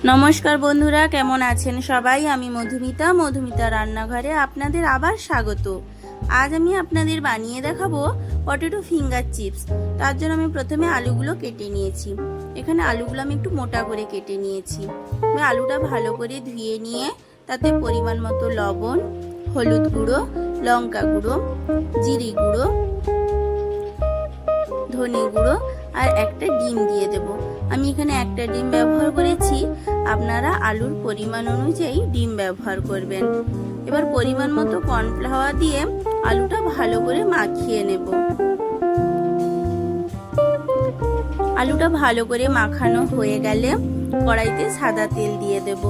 নমস্কার বন্ধুরা, কেমন আছেন সবাই? আমি মধুমিতা রান্নাঘরে আপনাদের আবার স্বাগত। আজ আমি আপনাদের বানিয়ে দেখাবো পটেটো ফিঙ্গার চিপস। তার জন্য আমি প্রথমে আলুগুলো কেটে নিয়েছি। এখানে আলুগুলো আমি একটু মোটা করে কেটে নিয়েছি। আমি আলুটা ভালো করে ধুয়ে নিয়ে তাতে পরিমাণ মতো লবণ, হলুদ গুঁড়ো, লঙ্কা গুঁড়ো, জিরে গুঁড়ো, ধনে গুঁড়ো আর একটা ডিম দিয়ে দেব। আমি এখানে একটা ডিম ব্যবহার করেছি, আপনারা আলুর পরিমাণ অনুযায়ী ডিম ব্যবহার করবেন। এবার পরিমাণ মতো কর্নফ্লাওয়ার দিয়ে আলুটা ভালো করে মাখিয়ে নেব। আলুটা ভালো করে মাখানো হয়ে গেলে কড়াইতে সাদা তেল দিয়ে দেব।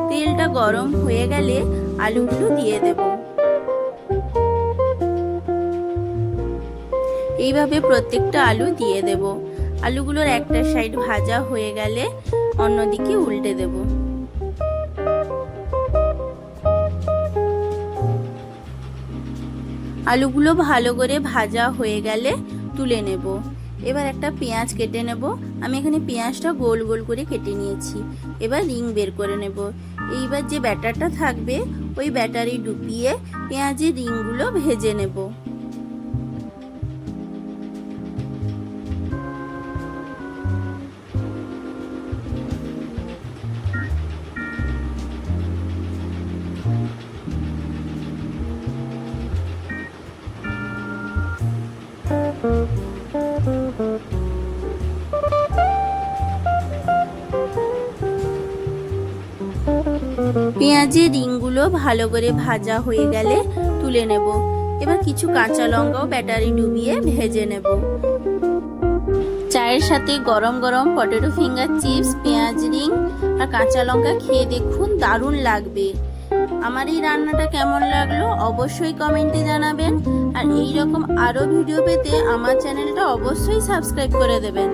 তেলটা গরম হয়ে গেলে আলুগুলো দিয়ে দেব। এইভাবে প্রত্যেকটা আলু দিয়ে দেব। আলুগুলোর একটা সাইড ভাজা হয়ে গেলে অন্যদিকে উল্টে দেব। আলুগুলো ভালো করে ভাজা হয়ে গেলে তুলে নেব। এবার একটা পেঁয়াজ কেটে নেব। আমি এখানে পেঁয়াজটা গোল গোল করে কেটে নিয়েছি। এবার রিং বের করে নেব। এইবার যে ব্যাটারটা থাকবে ওই ব্যাটারে ডুবিয়ে পেঁয়াজের রিংগুলো ভেজে নেব। পেঁয়াজের রিংগুলো ভালো করে ভাজা হয়ে গেলে তুলে নেব। এবার কিছু কাঁচা লঙ্কাও ব্যাটারে ডুবিয়ে ভেজে নেব। চায়ের সাথে গরম গরম পটেটো ফিঙ্গার চিপস, পেঁয়াজ রিং আর কাঁচা লঙ্কা খেয়ে দেখুন, দারুণ লাগবে। আমার এই রান্নাটা কেমন লাগলো অবশ্যই কমেন্টে জানাবেন। আর এই রকম আরো ভিডিও পেতে আমার চ্যানেলটা অবশ্যই সাবস্ক্রাইব করে দেবেন।